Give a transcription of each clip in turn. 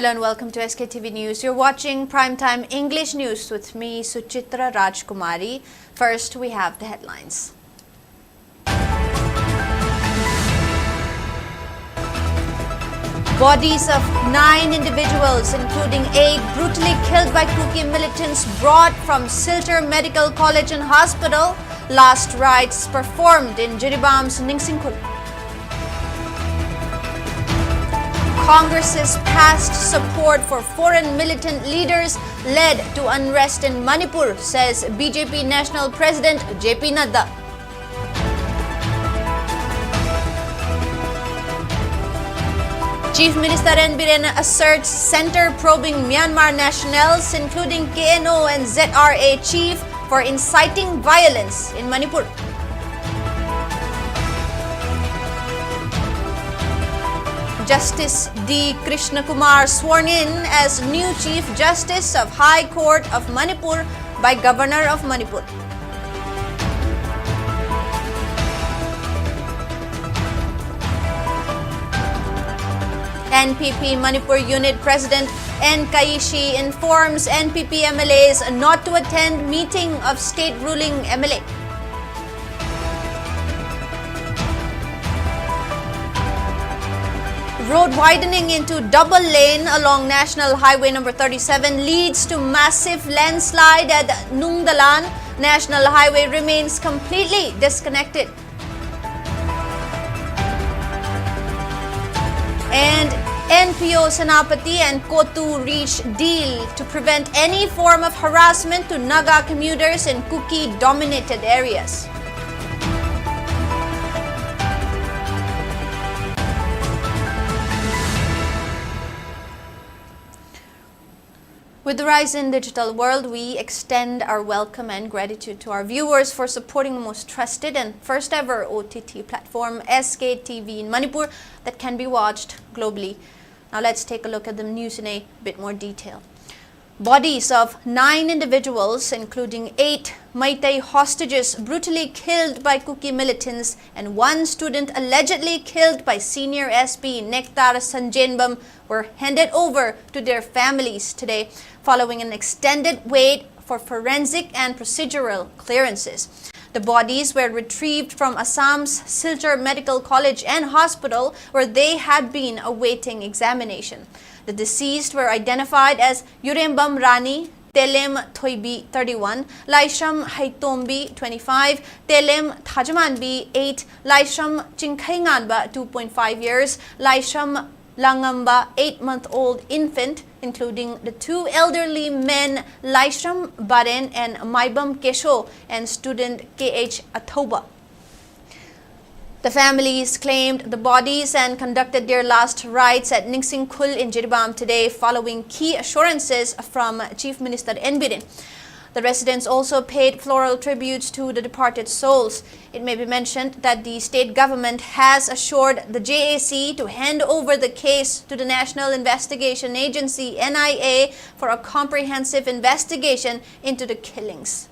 Hello and welcome to SKTV News. You're watching Primetime English News with me, Suchitra Rajkumari. First, we have the headlines. Bodies of 9 individuals, including 8 brutally killed by Kuki militants, brought from Silchar Medical College and Hospital. Last rites performed in Jiribam's Ningsingkhul. Congress's past support for foreign militant leaders led to unrest in Manipur, says BJP National President JP Nadda. Chief Minister N. Biren asserts center probing Myanmar nationals, including KNO and ZRA chief, for inciting violence in Manipur. Justice D. Krishna Kumar sworn in as new Chief Justice of High Court of Manipur by Governor of Manipur. NPP Manipur Unit President N. Kaishi informs NPP MLAs not to attend meeting of state ruling MLA. Road widening into double lane along National Highway number 37 leads to massive landslide at Nungdalan. National Highway remains completely disconnected. And NPO Senapati and Kotu reach deal to prevent any form of harassment to Naga commuters in Kuki-dominated areas. With the rise in digital world, we extend our welcome and gratitude to our viewers for supporting the most trusted and first ever OTT platform, SKTV in Manipur, that can be watched globally. Now let's take a look at the news in a bit more detail. Bodies of 9 individuals, including 8 Maitai hostages brutally killed by Kuki militants and 1 student allegedly killed by senior SP Nektar Sanjenbam, were handed over to their families today, following an extended wait for forensic and procedural clearances. The bodies were retrieved from Assam's Silchar Medical College and Hospital, where they had been awaiting examination. The deceased were identified as Yurembam Rani, Telem Thoibi 31, Laisham Haitombi 25, Telem Thajamanbi 8, Laisham Chingkhainganba 2.5 years, Laisham Langamba 8-month-old infant, including the 2 elderly men Laisham Baren and Maibam Kesho, and student KH Athoba. The families claimed the bodies and conducted their last rites at Ningsingkhul in Jiribam today, following key assurances from Chief Minister N. Biren. The residents also paid floral tributes to the departed souls. It may be mentioned that the state government has assured the JAC to hand over the case to the National Investigation Agency NIA for a comprehensive investigation into the killings.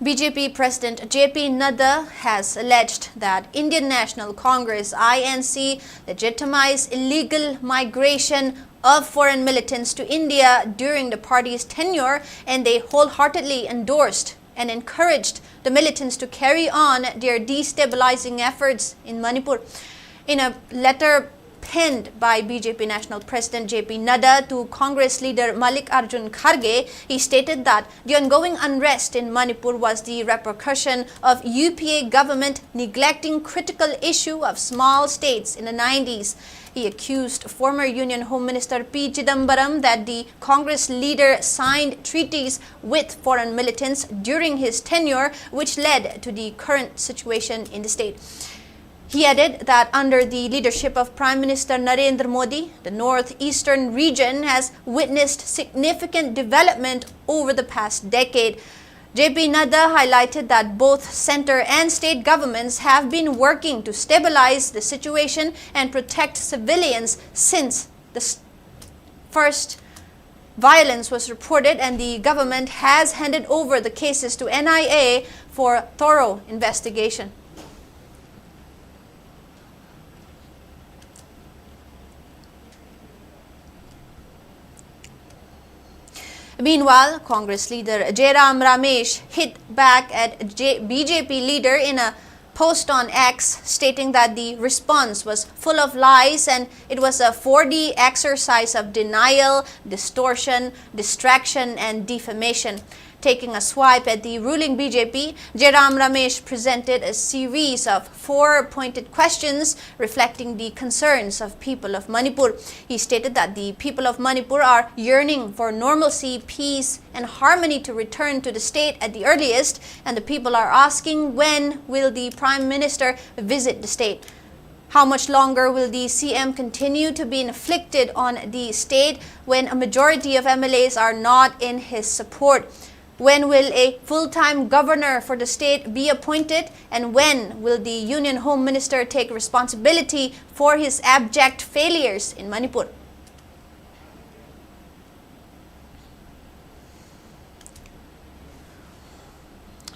BJP President JP Nadda has alleged that Indian National Congress INC legitimized illegal migration of foreign militants to India during the party's tenure, and they wholeheartedly endorsed and encouraged the militants to carry on their destabilizing efforts in Manipur. In a letter penned by BJP National President JP Nadda to Congress leader Mallikarjun Kharge, he stated that the ongoing unrest in Manipur was the repercussion of UPA government neglecting critical issue of small states in the 90s. He accused former Union Home Minister P. Chidambaram that the Congress leader signed treaties with foreign militants during his tenure, which led to the current situation in the state. He added that under the leadership of Prime Minister Narendra Modi, the northeastern region has witnessed significant development over the past decade. JP Nadda highlighted that both center and state governments have been working to stabilize the situation and protect civilians since the first violence was reported, and the government has handed over the cases to NIA for thorough investigation. Meanwhile, Congress leader Jairam Ramesh hit back at BJP leader in a post on X, stating that the response was full of lies and it was a 4D exercise of denial, distortion, distraction and defamation. Taking a swipe at the ruling BJP, Jairam Ramesh presented a series of 4 pointed questions reflecting the concerns of people of Manipur. He stated that the people of Manipur are yearning for normalcy, peace and harmony to return to the state at the earliest, and the people are asking when will the Prime Minister visit the state. How much longer will the CM continue to be inflicted on the state when a majority of MLAs are not in his support? When will a full-time governor for the state be appointed? And when will the Union Home Minister take responsibility for his abject failures in Manipur?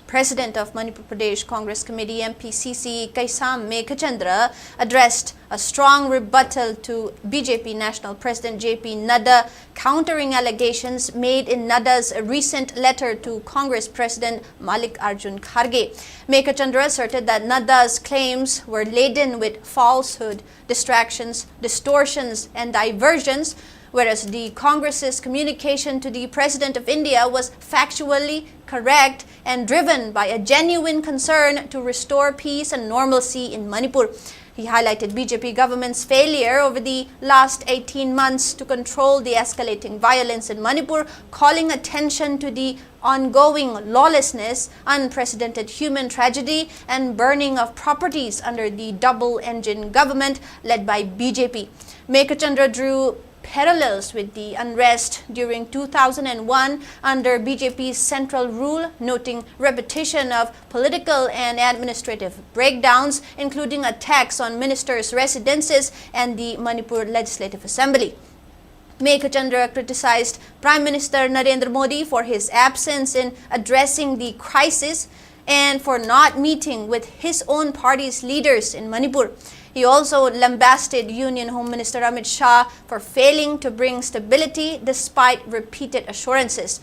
President of Manipur Pradesh Congress Committee MPCC Kaisam Meghachandra addressed a strong rebuttal to BJP National President JP Nadda, countering allegations made in Nadda's recent letter to Congress President Mallikarjun Kharge. Meghachandra asserted that Nadda's claims were laden with falsehood, distractions, distortions and diversions, whereas the Congress's communication to the President of India was factually correct and driven by a genuine concern to restore peace and normalcy in Manipur. He highlighted BJP government's failure over the last 18 months to control the escalating violence in Manipur, calling attention to the ongoing lawlessness, unprecedented human tragedy and burning of properties under the double-engine government led by BJP. Meghachandra drew parallels with the unrest during 2001 under BJP's central rule, noting repetition of political and administrative breakdowns, including attacks on ministers' residences and the Manipur Legislative Assembly. Meghachandra criticized Prime Minister Narendra Modi for his absence in addressing the crisis and for not meeting with his own party's leaders in Manipur. He also lambasted Union Home Minister Amit Shah for failing to bring stability despite repeated assurances.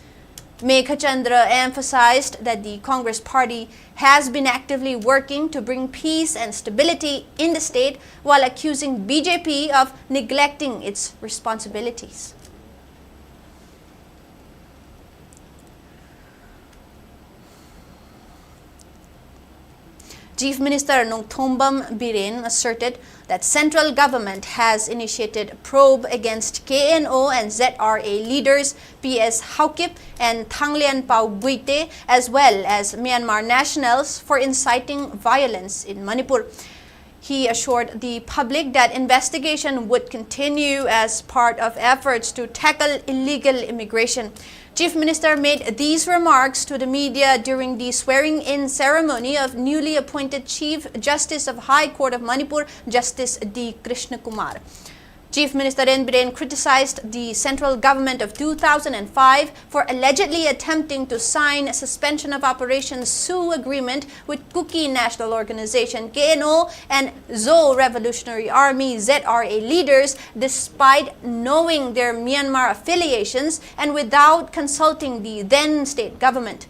Meghachandra emphasized that the Congress party has been actively working to bring peace and stability in the state while accusing BJP of neglecting its responsibilities. Chief Minister Nongthombam Biren asserted that central government has initiated a probe against KNO and ZRA leaders PS Haukip and Thanglen Pao Buite, as well as Myanmar nationals, for inciting violence in Manipur. He assured the public that investigation would continue as part of efforts to tackle illegal immigration. Chief Minister made these remarks to the media during the swearing-in ceremony of newly appointed Chief Justice of High Court of Manipur, Justice D. Krishna Kumar. Chief Minister N. Biren criticized the central government of 2005 for allegedly attempting to sign a suspension of operations Sioux agreement with Kuki National Organization KNO and Zo Revolutionary Army ZRA leaders despite knowing their Myanmar affiliations and without consulting the then state government.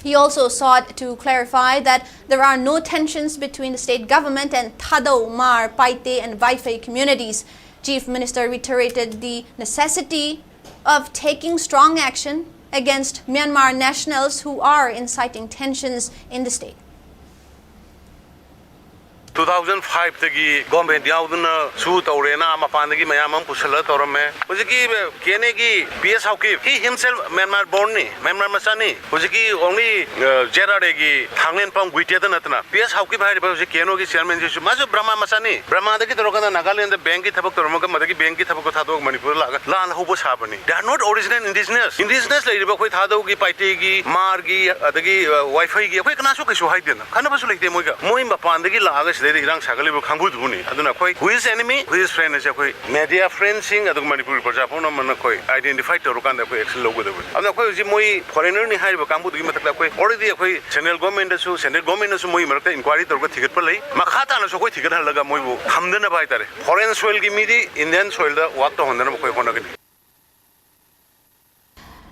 He also sought to clarify that there are no tensions between the state government and Thadau, Mar, Paite and Vaifei communities. Chief Minister reiterated the necessity of taking strong action against Myanmar nationals who are inciting tensions in the state. 2005 tagi government yauduna su taurena mapandagi mayamam pusala torame hojiki kene ki PS Haukip he himself Myanmar born ni Myanmar masani hojiki only ZRA gi Thanglen Pam Buite da natna PS Haukip hai hojiki keno ki chairman ji majo Brahma masani Brahma dagi torokana Nagaland bank ki thabak toromaka madagi bank ki thabak ko thadok Manipur laga lan hobo sabani. They are not original indigenous lai riba khoi thadok gi Paite gi Mar gi adagi Wi-Fi gi khoi kana so kaisu hai dena kana basu lekte moiga moi mapandagi laga aside irang sagalibu kangbu duni aduna koi who is enemy who is friend ase koi media friend sing adu Manipur praja pona man koi identify to rukan da koi action logo da aduna koi ji moi foreigner ni haiba kangbu du matak da koi already koi central government da su central government da su moi marak inquiry to ko thigat palai makhata na su koi thigat halaga moi bu khamdana bai tare foreign soil gi midi Indian soil da work to hondana koi hona gani.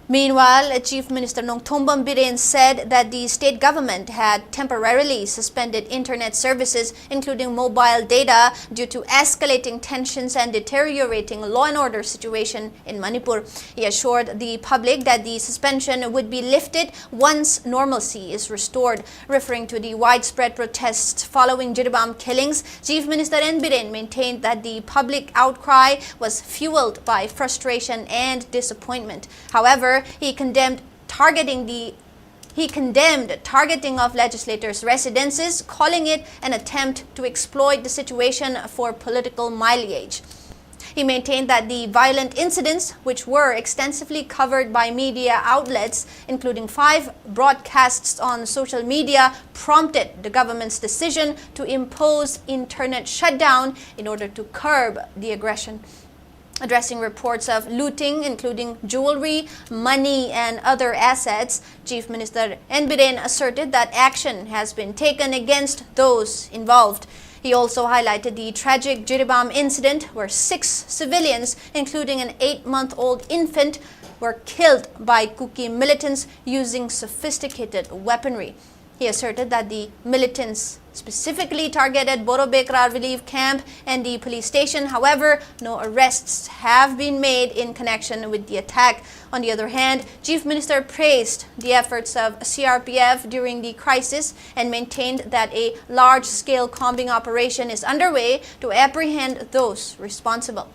Meanwhile, Chief Minister Nongthombam Biren said that the state government had temporarily suspended internet services, including mobile data, due to escalating tensions and deteriorating law and order situation in Manipur. He assured the public that the suspension would be lifted once normalcy is restored. Referring to the widespread protests following Jiribam killings, Chief Minister N. Biren maintained that the public outcry was fueled by frustration and disappointment. However, he condemned targeting of legislators' residences, calling it an attempt to exploit the situation for political mileage. He maintained that the violent incidents, which were extensively covered by media outlets, including 5 broadcasts on social media, prompted the government's decision to impose internet shutdown in order to curb the aggression. Addressing reports of looting, including jewelry, money, and other assets, Chief Minister N. Biren asserted that action has been taken against those involved. He also highlighted the tragic Jiribam incident where 6 civilians, including an 8-month-old infant, were killed by Kuki militants using sophisticated weaponry. He asserted that the militants specifically targeted Borobekra relief camp and the police station. However, no arrests have been made in connection with the attack. On the other hand, Chief Minister praised the efforts of CRPF during the crisis and maintained that a large-scale combing operation is underway to apprehend those responsible.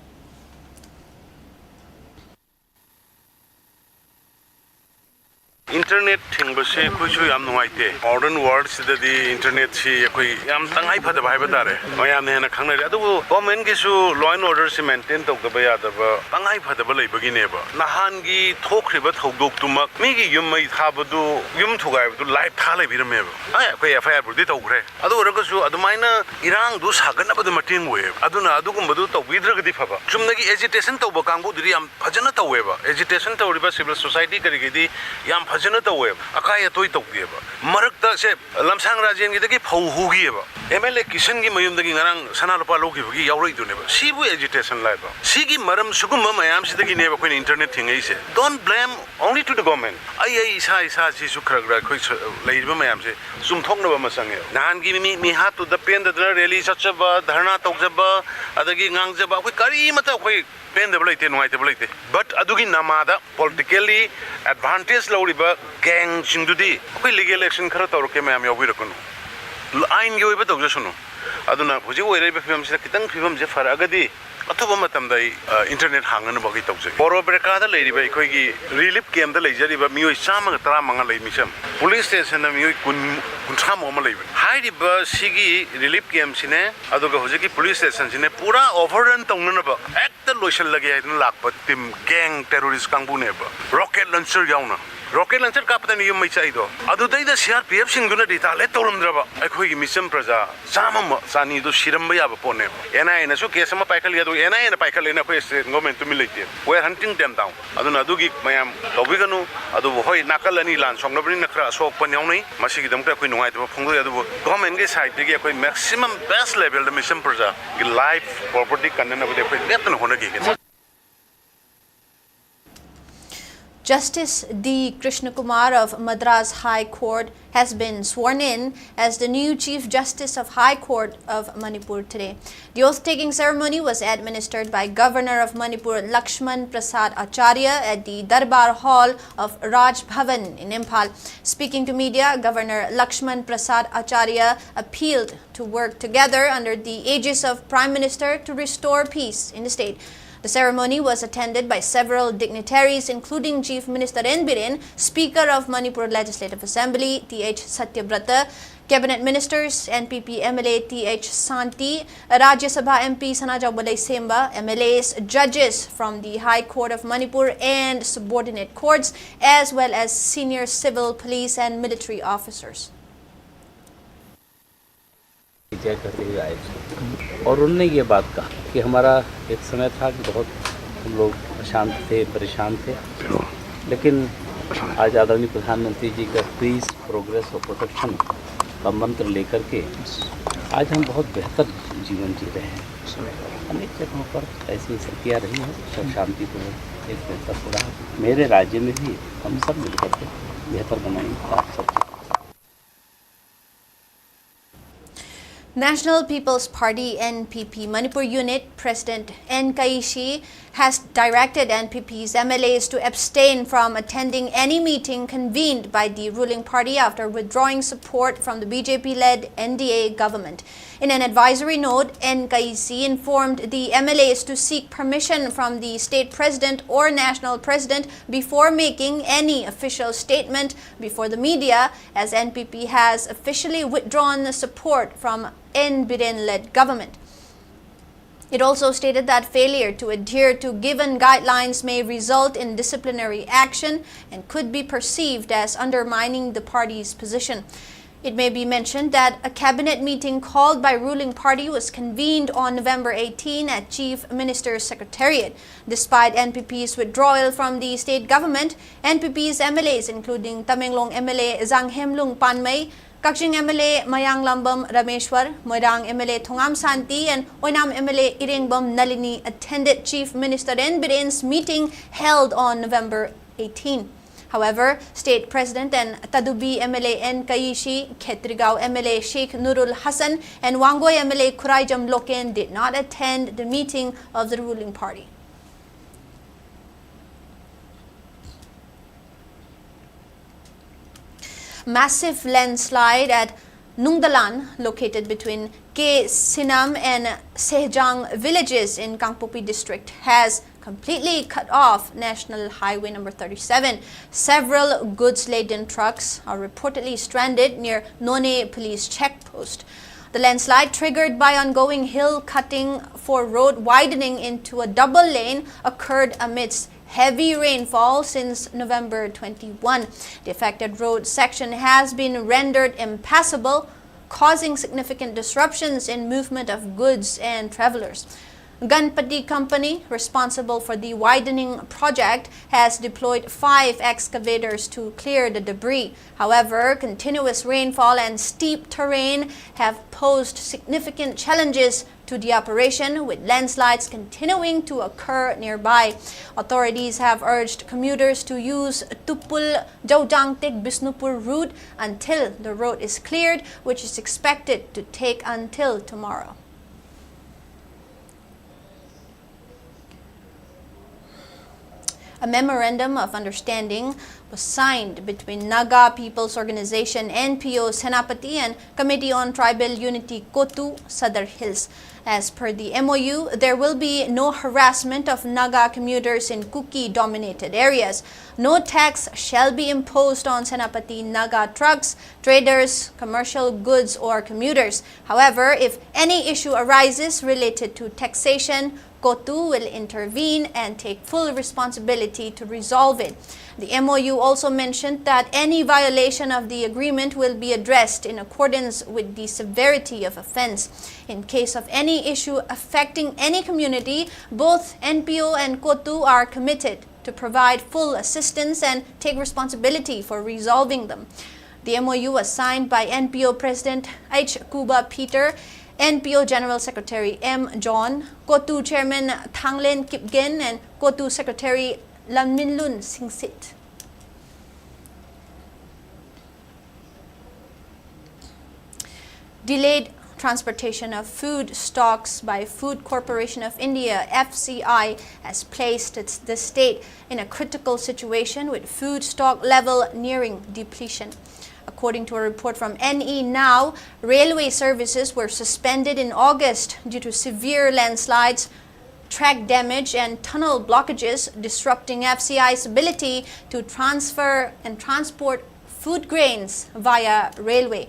Internet thing ba se koi chu yam nuai te modern world sida di internet si koi yam tangai phada bai batare mayam ne na khangnai adu government gi su law and order si maintain tok ba ya da ba tangai phada ba lei ba gi ne ba nahan gi thokriba thodok tumak mi gi yum mai tha ba du yum thugai ba du live tha lai biram me ba ai koi FIR bu di tok re adu ra ga su adu maina irang du sagan ba du mating we adu na adu gum ba du tok widra ga di pha ba chum na gi agitation tok ba kang bu di yam phajana tok we ba agitation tok ri ba civil society kari gi di yam jana taweb akai atoi tokdieba marakta se lamsang rajen gi dagi phau hugieba MLA Kishan gi mayum dagi ngarang sana lopa logi bagi yauroi duneba sibu agitation laiba sigi maram sugum mayam sidagi neba koi internet thingai se don't blame only to the government ai isa si sukhragra koi leiba mayam se sum thokna ba masange nan gi mi ha to the pen the rally sachaba dharna tokjaba adagi ngangjaba koi kari mata koi pen the blate no ite blate but adugi namada politically advantage loriba gang chingdudi koi legal action khara tawrke mayam yobi rakunu ain gi oiba tawja sunu aduna hoji oirai ba film se kitang film je faragadi athoba matam dai internet hangan bagi tawje boro breka da leiri ba koi gi relief camp da leijari ba mioi sama tara manga lei misam police station na mioi kun tham oma lei hai ri ba sigi relief camp sine aduga hoji ki police station sine pura overrun tawna ba ekta lotion lagi ai lakpa tim gang terrorist kangbu ne ba rocket launcher yauna rocket launcher ka pata ni yum mai chai do adu dai da CRPF singduna dita le toramdra ai khoi gi mission praja sama sani do shiram ba ya ba pone NI na so case ma paikal ya do NI na paikal na khoi government to milite we are hunting them down adu na adu gi mayam tobiganu adu hoi nakal ani lan songna bani nakra sok pan yaunai masi gi dam ka khoi nungai do phongdo adu government ge side ge khoi maximum best level the mission praja gi life property kanna ba de khoi letan hona gi Justice D. Krishnakumar of Madras High Court has been sworn in as the new Chief Justice of High Court of Manipur today. The oath-taking ceremony was administered by Governor of Manipur Lakshman Prasad Acharya at the Darbar Hall of Raj Bhavan in Imphal. Speaking to media, Governor Lakshman Prasad Acharya appealed to work together under the aegis of Prime Minister to restore peace in the state. The ceremony was attended by several dignitaries, including Chief Minister N. Biren, Speaker of Manipur Legislative Assembly T.H. Satyabrata, Cabinet Ministers, NPP MLA T.H. Santi, Rajya Sabha MP Sanaja Walai Semba, MLAs, judges from the High Court of Manipur and subordinate courts, as well as senior civil, police and military officers. परिचय करते हुए आए थे और उन्होंने ये बात कहा कि हमारा एक समय था कि बहुत हम लोग अशांत थे, परेशान थे, लेकिन आज आदरणीय प्रधानमंत्री जी का पीस, प्रोग्रेस और प्रोटेक्शन का मंत्र लेकर के आज हम बहुत बेहतर जीवन जी रहे हैं। अनेक जगहों पर ऐसी स्थितियाँ रही हैं, सब शांति को एक बेहतर हो रहा है। मेरे राज्य में भी हम सब मिलकर के बेहतर बनाएंगे आप सब। National People's Party NPP Manipur Unit President N. Kaishi has directed NPP's MLAs to abstain from attending any meeting convened by the ruling party after withdrawing support from the BJP-led NDA government. In an advisory note, N. Kaishi informed the MLAs to seek permission from the state president or national president before making any official statement before the media, as NPP has officially withdrawn the support from N. Biren-led government. It also stated that failure to adhere to given guidelines may result in disciplinary action and could be perceived as undermining the party's position. It may be mentioned that a cabinet meeting called by ruling party was convened on November 18 at Chief Minister's Secretariat. Despite NPP's withdrawal from the state government, NPP's MLAs, including Tamenglong MLA Zanghemlung Panmay, Kakching MLA Mayang Lambam Rameshwar, Moirang MLA Thongam Santi, and Oinam MLA Irengbam Nalini attended Chief Minister N. Biren's meeting held on November 18. However, State President and Tadubi MLA N. Kaishi, Khetrigao MLA Sheikh Nurul Hassan, and Wangoy MLA Kuraijam Loken did not attend the meeting of the ruling party. Massive landslide at Nungdalan, located between Ke Sinam and Sehjang villages in Kangpopi district, has completely cut off National Highway number 37. Several goods-laden trucks are reportedly stranded near None police checkpost. The landslide, triggered by ongoing hill cutting for road widening into a double lane, occurred amidst heavy rainfall since November 21. The affected road section has been rendered impassable, causing significant disruptions in movement of goods and travelers. Ganpati Company, responsible for the widening project, has deployed 5 excavators to clear the debris. However, continuous rainfall and steep terrain have posed significant challenges to the operation, with landslides continuing to occur nearby. Authorities have urged commuters to use Tupul Jaujangtek Bisnupur route until the road is cleared, which is expected to take until tomorrow. A memorandum of understanding was signed between Naga People's Organization NPO Senapati and Committee on Tribal Unity Kotu, Sadar Hills. As per the MOU, there will be no harassment of Naga commuters in Kuki-dominated areas. No tax shall be imposed on Senapati Naga trucks, traders, commercial goods, or commuters. However, if any issue arises related to taxation, Kotu will intervene and take full responsibility to resolve it. The MOU also mentioned that any violation of the agreement will be addressed in accordance with the severity of offense. In case of any issue affecting any community, both NPO and Kotu are committed to provide full assistance and take responsibility for resolving them. The MOU was signed by NPO President H. Kuba Peter, NPO General Secretary M. John, Kotu Chairman Thanglen Kipgen, and Kotu Secretary Lanminlun Singsit. Delayed transportation of food stocks by Food Corporation of India (FCI) has placed the state in a critical situation, with food stock level nearing depletion. According to a report from NE Now, railway services were suspended in August due to severe landslides, track damage, and tunnel blockages, disrupting FCI's ability to transfer and transport food grains via railway.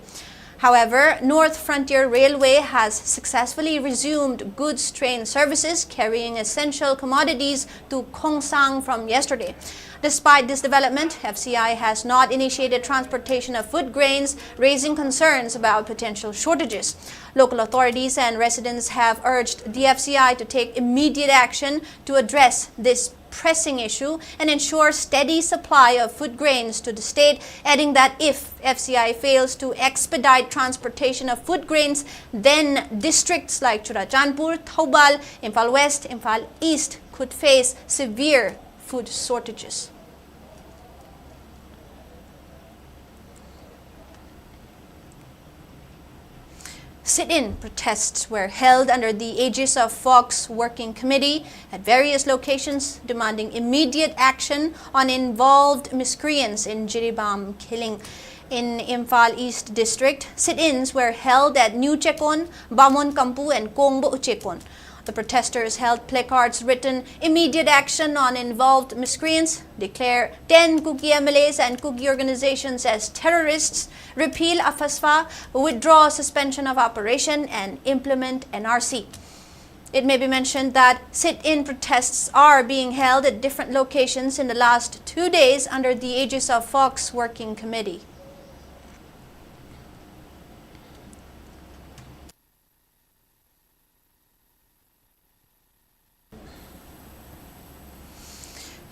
However, North Frontier Railway has successfully resumed goods train services carrying essential commodities to Khongsang from yesterday. Despite this development, FCI has not initiated transportation of food grains, raising concerns about potential shortages. Local authorities and residents have urged the FCI to take immediate action to address this pressing issue and ensure steady supply of food grains to the state, adding that if FCI fails to expedite transportation of food grains, then districts like Churachandpur, Thoubal, Imphal West, Imphal East could face severe food shortages. Sit-in protests were held under the aegis of Fox Working Committee at various locations, demanding immediate action on involved miscreants in Jiribam killing. In Imphal East District, sit-ins were held at New Chekon, Bamon Kampu and Kongbo Uchekon. The protesters held placards written "Immediate action on involved miscreants," declare 10 Kuki MLAs and Kuki organizations as terrorists, repeal AFASFA, withdraw suspension of operation, and implement NRC. It may be mentioned that sit-in protests are being held at different locations in the last 2 days under the aegis of Fox Working Committee.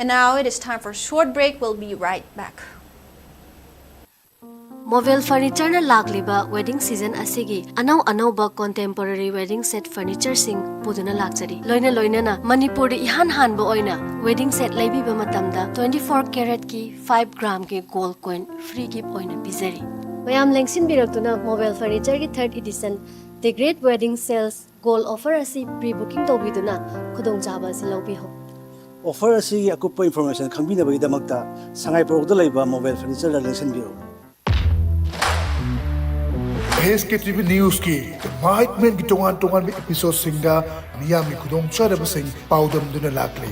And now it is time for a short break. We'll be right back. Mobile furniture na lagliba wedding season asigi anau contemporary wedding set furniture sing puduna lakchari loina na Manipur ihan hanbo oina wedding set laibi ba matamda 24 karat ki 5 gram ki gold coin free gift oina bizari mayam lengsin biraktuna mobile furniture ki 3rd edition the great wedding sales gold offer asi pre-booking tobiduna khudong chaba si lobi ho offer asi akupa information khambina bagi damakta sangai porokda laiba mobile furniture la lengsin biro Sktv's News की mic में गिटोंगान में episode सिंगा मिया में खुदों चरब सिंग पाउडम दुने लागले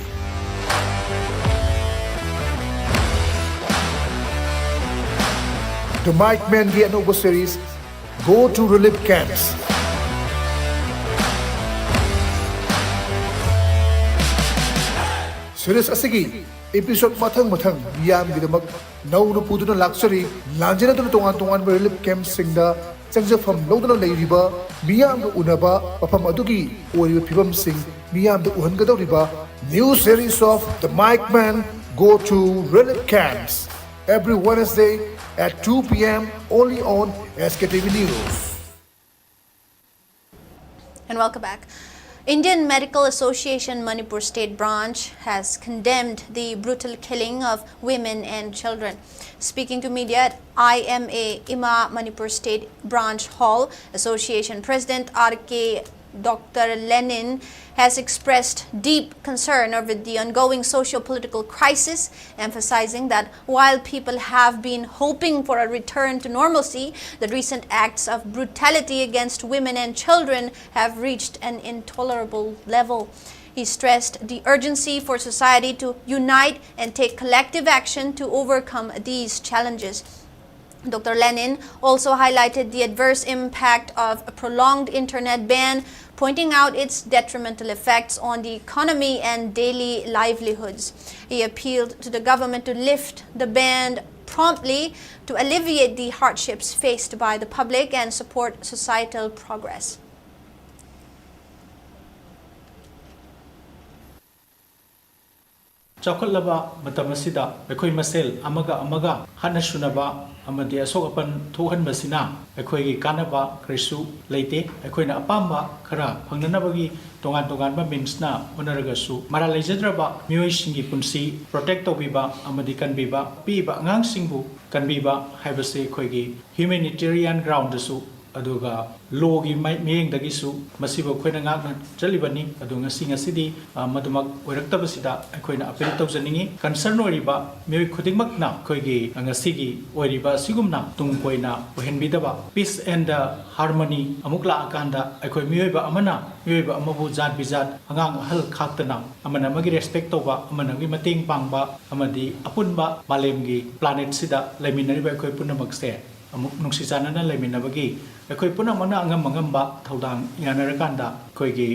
The Mike Man की अनोखो series Go to Relief Camps series asigi episode mathang miya में गिदमक नौ न पुदुना लाक्चरी लांजना दुने तोंगान relief camps सिंगा From Lodana River, Miam Unaba, Papamadugi, or Pibam Sing, Miam the Uhangado River, new series of The Mike Man Go to Relief Camps every Wednesday at 2 p.m. only on Sktv's News. And welcome back. Indian Medical Association Manipur State Branch has condemned the brutal killing of women and children. Speaking to media at IMA Ima Manipur State Branch Hall, Association President R.K. Dr. Lenin has expressed deep concern over the ongoing socio-political crisis, emphasizing that while people have been hoping for a return to normalcy, the recent acts of brutality against women and children have reached an intolerable level. He stressed the urgency for society to unite and take collective action to overcome these challenges. Dr. Lenin also highlighted the adverse impact of a prolonged internet ban, pointing out its detrimental effects on the economy and daily livelihoods. He appealed to the government to lift the ban promptly to alleviate the hardships faced by the public and support societal progress. Chocolaba Matamasida, Ekoi Masel, Amaga, Hana Shunaba, Amadia Sogapan, Tohan Masina, Ekoi Kanaba, Kresu, Late, Ekoina Apamba, Kara, Panganabagi, Tongan Minsna, Unaragasu, Maralajadraba, Muishingi Punsi, Protecto Biba, Amadikan Biba, Biba, Ngang Singbu, Kanbiba, Habase Koigi, humanitarian ground su. Aduga logi miyeng dagisu masibo khoina ngakna chalibani adunga singasidi madumak oiraktabasida akoina appeal tawjaningi concern oriba mioi khudingmakna khoigi angasigi oriba sigumna tungkoina ohenbidaba peace and harmony amukla akanda akoi mioiba amabu jat bijat angang hal khaktana amana magi respect toba amana gi mating pangba amadi apunba malemgi planet sida laiminariba akoi punamakse amuk nungsi chanana leiminabagi akhoi punamana angam angamba thodang yanarakanda khoigi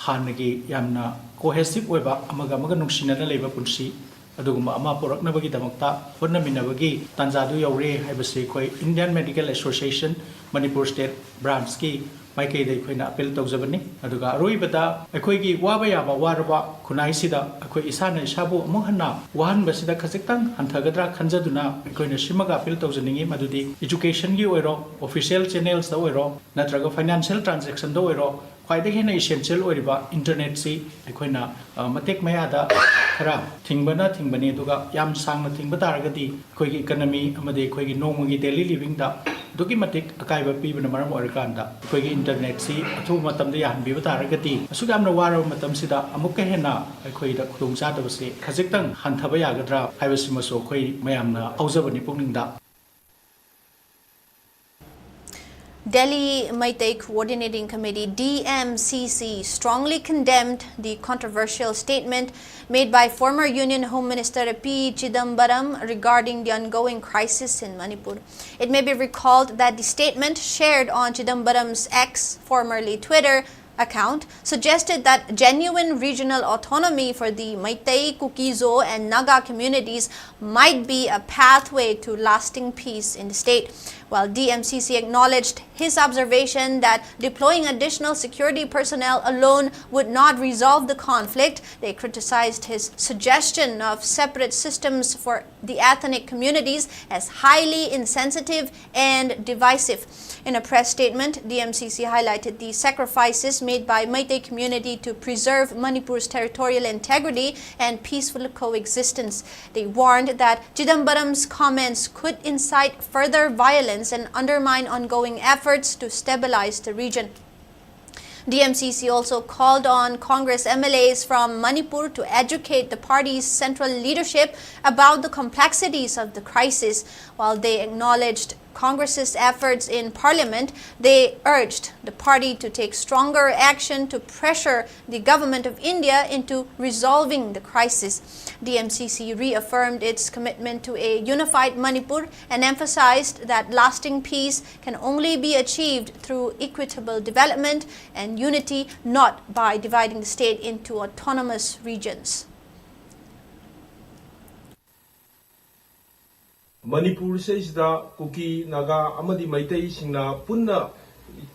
hanagi yamna cohesive oiba amaga amaga nungsinana leiba punsi aduguma ama poraknabagi damakta punnaminabagi tanjadu yaure haibasi khoi Indian Medical Association Manipur State Branch ki Maikei de Koina appeal Tozabani, Aduga Ruibata, a Koigi Wabayaba, Waraba, Kunaisida, a Koi Isana Shabu, Mohana, Wan Basida Kazakhstan, and Tagadra Kanzaduna, a Koina Shimaga appeal Tozaning, Madudi, education Uero, official channels the Uero, Natrago financial transaction the Uero, quite the essential Uriba, internet see, a Koina, Matek Mayada, Kara, Tingbana, Tingbani, Duga, Yam Sang, Tingbataragadi, Koigi economy, Amade Koigi Nomungi daily living da. Dokimatik akaiba pibana maram oirkanda akoigi internet si athu matamda yanbiba taragati asugam na wara matam sida amukka hena akoi da khudung cha dabase khajiktang hanthaba yagadra haibasi maso khoi mayamna aujabani pukningda. Delhi Maitai Coordinating Committee DMCC strongly condemned the controversial statement made by former Union Home Minister P. Chidambaram regarding the ongoing crisis in Manipur. It may be recalled that the statement shared on Chidambaram's X, formerly Twitter, account suggested that genuine regional autonomy for the Maitai, Kukizo and Naga communities might be a pathway to lasting peace in the state. While DMCC acknowledged his observation that deploying additional security personnel alone would not resolve the conflict, they criticized his suggestion of separate systems for the ethnic communities as highly insensitive and divisive. In a press statement, DMCC highlighted the sacrifices made by Maitai community to preserve Manipur's territorial integrity and peaceful coexistence. They warned that Chidambaram's comments could incite further violence and undermine ongoing efforts to stabilize the region. DMCC also called on Congress MLAs from Manipur to educate the party's central leadership about the complexities of the crisis. While they acknowledged Congress's efforts in Parliament, they urged the party to take stronger action to pressure the government of India into resolving the crisis. DMCC reaffirmed its commitment to a unified Manipur and emphasized that lasting peace can only be achieved through equitable development and unity, not by dividing the state into autonomous regions. Manipur says that Kuki, Naga, Amadi Maitai, Singna, Punna,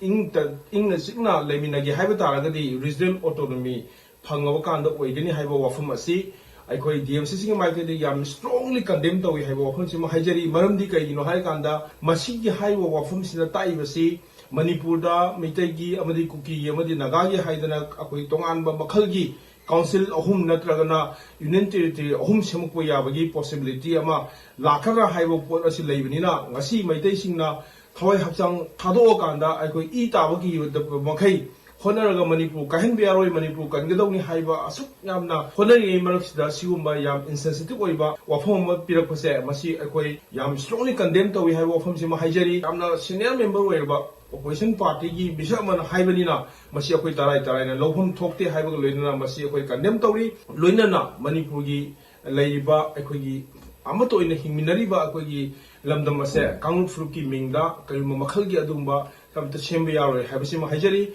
English Signa, Leminagi, Habitaragadi, regional autonomy, Pangawakanda, Wagini, Haiba Wafumasi. I call DMCC Maitai, Yam strongly condemned to have Wafum Hajari, Maramdika, Haikanda, Masiki Haiwa Wafum Sina Taivasi, Manipurda, Mitagi, Amadi Kuki, Yamadi Nagagi, Haidana, Akuitongan, Makalgi. Council ahum natragana Union Territory ahum semukpo yabagi possibility ama lakara haibo pot asi leibanina ngasi maitai singna thawai hakchang thadokanda aikoi I tabagi makhai honaraga Manipur kahin biaroi Manipur kangedawni haiba asuk yamna honari maraksida sigumba yam insensitive oiba wafom ma pirakpase masi aikoi yam strongly condemn to we have wafom sima haijari amna senior member oiba opposition party ki bisaman haibanina masi akoi tarai na lohum thokte haiba loinana masi akoi condemn tawri loinana Manipur gi leiba akoi gi amato ina hingminariba akoi gi lamdam ase kangut fruit ki mingda kayuma makhal gi adumba kamta chembe yaroi habisima haijari.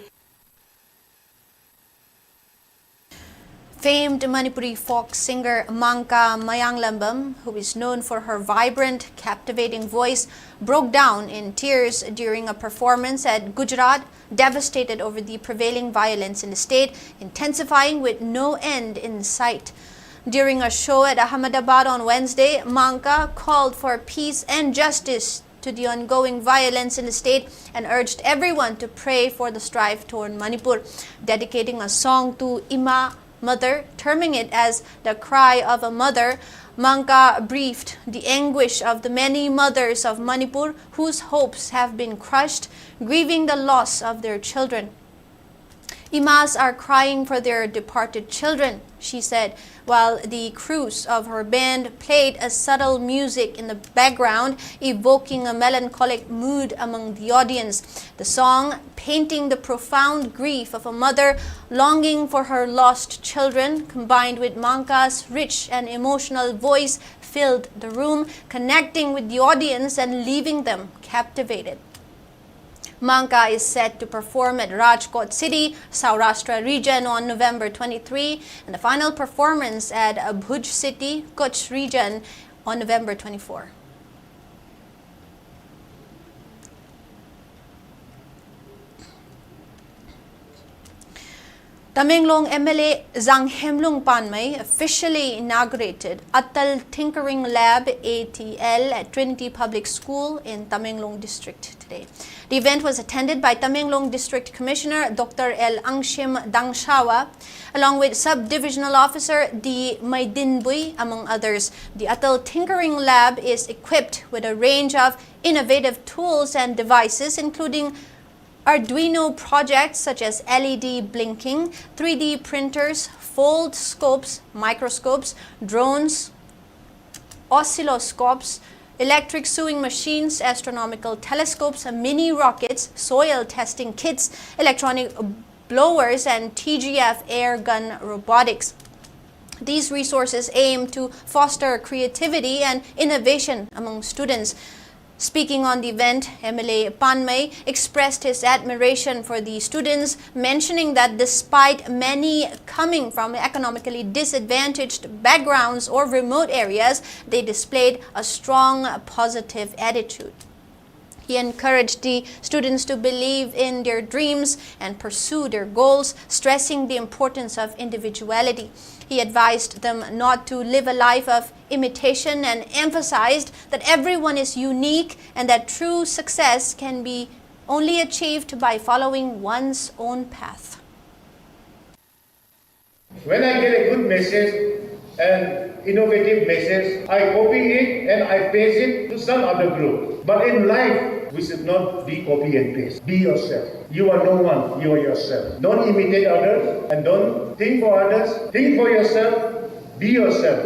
Famed Manipuri folk singer Manka Mayanglambam, who is known for her vibrant, captivating voice, broke down in tears during a performance at Gujarat, devastated over the prevailing violence in the state, intensifying with no end in sight. During a show at Ahmedabad on Wednesday, Manka called for peace and justice to the ongoing violence in the state and urged everyone to pray for the strife-torn Manipur, dedicating a song to Ima, mother, terming it as the cry of a mother. Manka briefed the anguish of the many mothers of Manipur whose hopes have been crushed, grieving the loss of their children. Imas are crying for their departed children, she said, while the crews of her band played a subtle music in the background, evoking a melancholic mood among the audience. The song, painting the profound grief of a mother longing for her lost children, combined with Manka's rich and emotional voice, filled the room, connecting with the audience and leaving them captivated. Manka is set to perform at Rajkot City, Saurashtra region on November 23, and the final performance at Bhuj City, Kutch region on November 24. Tamenglong MLA Zhang Hemlung Panmei officially inaugurated Atal Tinkering Lab ATL at Trinity Public School in Tamenglong District today. The event was attended by Tamenglong District Commissioner Dr. L. Angshim Dangshawa, along with Sub-Divisional Officer D. Maidinbui, among others. The Atal Tinkering Lab is equipped with a range of innovative tools and devices, including Arduino projects such as LED blinking, 3D printers, fold scopes, microscopes, drones, oscilloscopes, electric sewing machines, astronomical telescopes, mini rockets, soil testing kits, electronic blowers, and TGF air gun robotics. These resources aim to foster creativity and innovation among students. Speaking on the event, MLA Panmei expressed his admiration for the students, mentioning that despite many coming from economically disadvantaged backgrounds or remote areas, they displayed a strong positive attitude. He encouraged the students to believe in their dreams and pursue their goals, stressing the importance of individuality. He advised them not to live a life of imitation and emphasized that everyone is unique and that true success can be only achieved by following one's own path. When I get a good message, an innovative message, I copy it and I paste it to some other group. But in life, we should not be copy and paste. Be yourself. You are no one, you are yourself. Don't imitate others and don't think for others. Think for yourself, be yourself.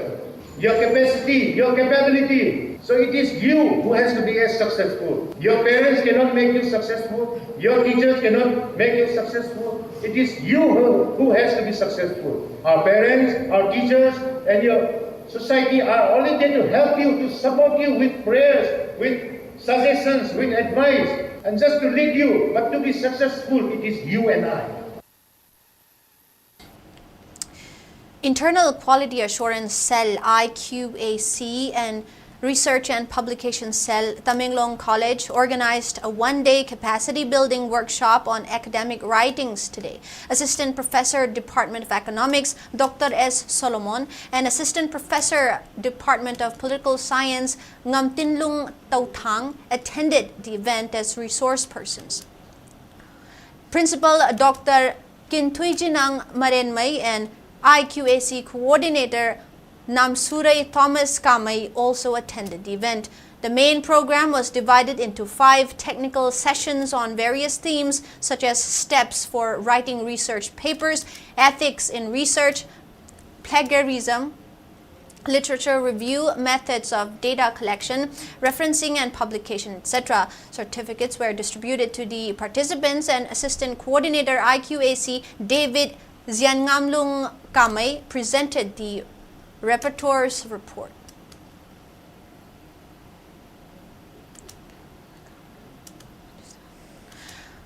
Your capacity, your capability. So it is you who has to be as successful. Your parents cannot make you successful. Your teachers cannot make you successful. It is you who has to be successful. Our parents, our teachers, and your society are only there to help you, to support you with prayers, with suggestions, with advice, and just to lead you. But to be successful, it is you and I. Internal Quality Assurance Cell IQAC and Research and Publication Cell Tamenglong College organized a one-day capacity building workshop on academic writings today. Assistant Professor, Department of Economics, Dr. S. Solomon, and Assistant Professor, Department of Political Science, Ngamtinlung Tautang, attended the event as resource persons. Principal Dr. Kintuijinang Marenmay and IQAC Coordinator Namsuray Thomas Kamay also attended the event. The main program was divided into 5 technical sessions on various themes such as steps for writing research papers, ethics in research, plagiarism, literature review, methods of data collection, referencing and publication, etc. Certificates were distributed to the participants, and Assistant Coordinator IQAC David Ziangamlung Kamay presented the repertoire's report.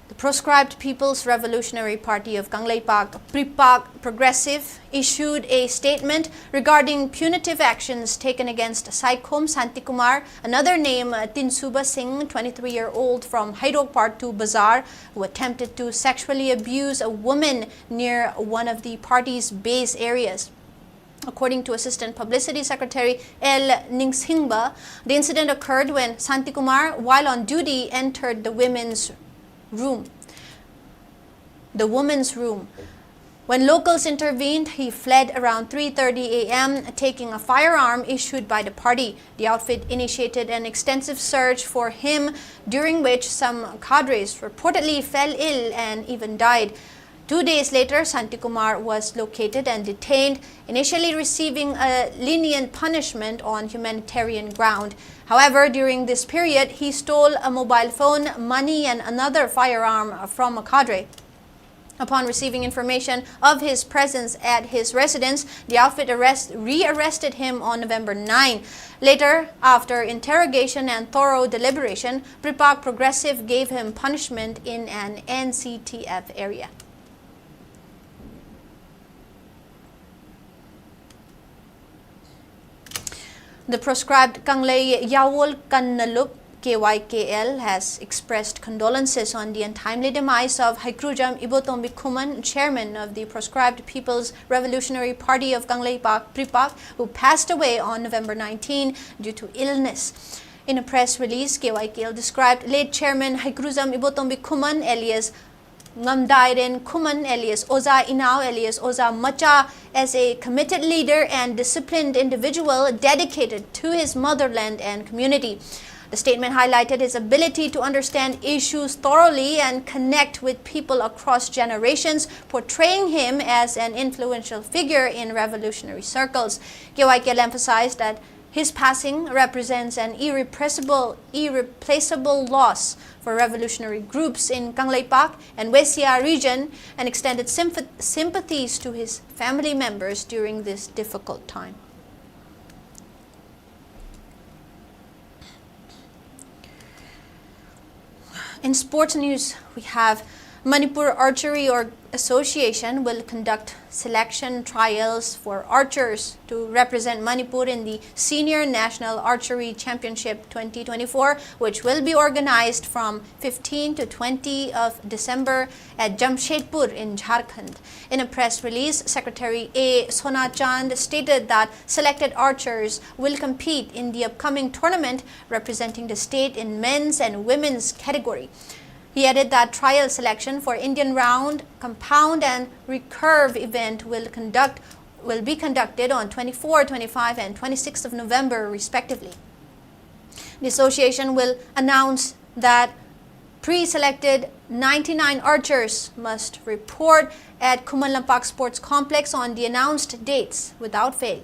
The Proscribed People's Revolutionary Party of Kangleipak, Pripak Progressive, issued a statement regarding punitive actions taken against Saikom Santikumar, another name Tinsuba Singh, 23-year-old from Haidokpar to Bazaar, who attempted to sexually abuse a woman near one of the party's base areas. According to Assistant Publicity Secretary L. Ningshingba, the incident occurred when Santikumar, while on duty, entered the women's room. When locals intervened, he fled around 3:30 a.m., taking a firearm issued by the party. The outfit initiated an extensive search for him, during which some cadres reportedly fell ill and even died. 2 days later, Santikumar was located and detained, initially receiving a lenient punishment on humanitarian ground. However, during this period, he stole a mobile phone, money, and another firearm from a cadre. Upon receiving information of his presence at his residence, the outfit re-arrested him on November 9. Later, after interrogation and thorough deliberation, Pripak Progressive gave him punishment in an NCTF area. The proscribed Kanglei Yawol Kannalup KYKL has expressed condolences on the untimely demise of Haikrujam Ibotombi Kuman, chairman of the proscribed People's Revolutionary Party of Kanglei Pripak, who passed away on November 19 due to illness. In a press release, KYKL described late chairman Haikrujam Ibotombi Kuman alias Ngamdairen Kuman alias Oza Inao alias Oza Macha as a committed leader and disciplined individual dedicated to his motherland and community. The statement highlighted his ability to understand issues thoroughly and connect with people across generations, portraying him as an influential figure in revolutionary circles. KYKL emphasized that his passing represents an irreplaceable loss for revolutionary groups in Kangleipak and Wesia region and extended sympathies to his family members during this difficult time. In sports news, we have Manipur Archery Association will conduct selection trials for archers to represent Manipur in the Senior National Archery Championship 2024, which will be organized from 15 to 20 of December at Jamshedpur in Jharkhand. In a press release, Secretary A. Sonachand stated that selected archers will compete in the upcoming tournament representing the state in men's and women's category. He added that trial selection for Indian round, compound and recurve event will be conducted on 24, 25 and 26th of November respectively. The association will announce that pre-selected 99 archers must report at Kumalampak Sports Complex on the announced dates without fail.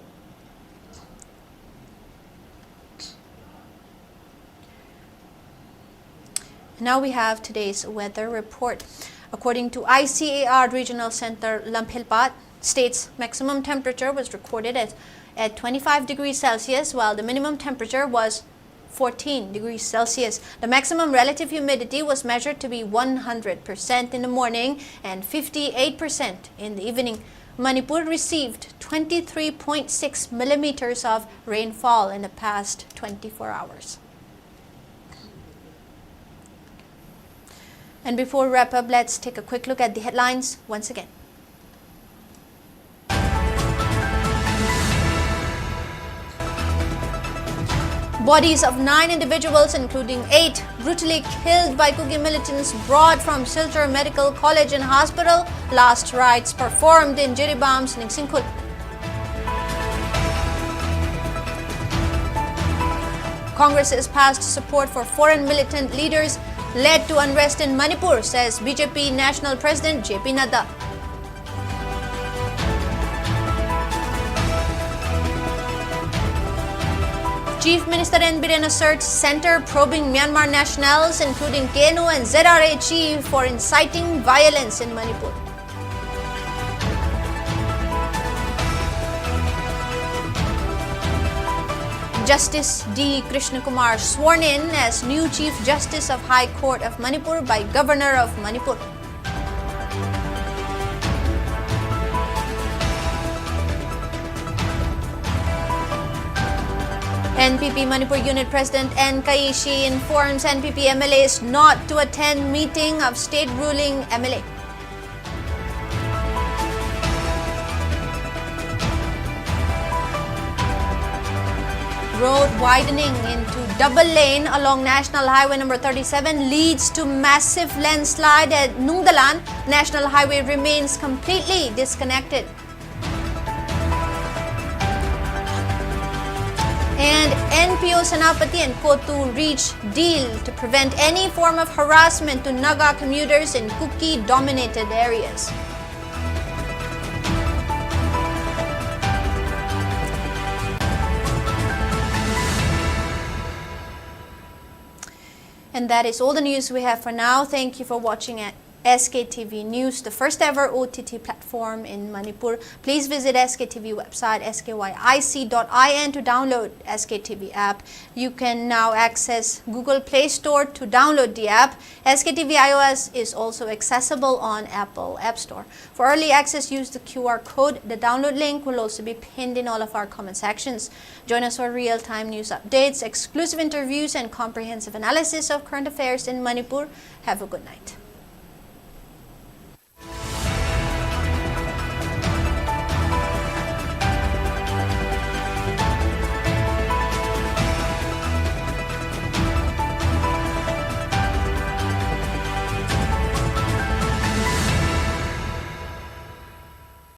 Now we have today's weather report. According to ICAR Regional Center Lamphilpat, state's maximum temperature was recorded at 25 degrees Celsius, while the minimum temperature was 14 degrees Celsius. The maximum relative humidity was measured to be 100% in the morning and 58% in the evening. Manipur received 23.6 millimeters of rainfall in the past 24 hours. And before we wrap up, let's take a quick look at the headlines once again. Bodies of 9 individuals, including 8, brutally killed by Kuki militants brought from Silchar Medical College and Hospital. Last rites performed in Jiribam's Ningsingkul. Congress's past support for foreign militant leaders led to unrest in Manipur, says BJP National President JP Nadda. Chief Minister N. Biren asserts center probing Myanmar nationals, including KNU and ZRA chief, for inciting violence in Manipur. Justice D. Krishnakumar sworn in as new Chief Justice of High Court of Manipur by Governor of Manipur. NPP Manipur Unit President N. Kaishi informs NPP MLAs not to attend meeting of state ruling MLA. Road widening into double lane along National Highway number 37 leads to massive landslide at Nungdalan. National Highway remains completely disconnected. And NPO Senapati and Kotu reach deal to prevent any form of harassment to Naga commuters in Kuki-dominated areas. And that is all the news we have for now. Thank you for watching SKTV News, the first ever OTT platform in Manipur. Please visit SKTV website skyic.in to download SKTV app. You can now access Google Play Store to download the app. SKTV iOS is also accessible on Apple App Store. For early access, use the QR code. The download link will also be pinned in all of our comment sections. Join us for real-time news updates, exclusive interviews, and comprehensive analysis of current affairs in Manipur. Have a good night.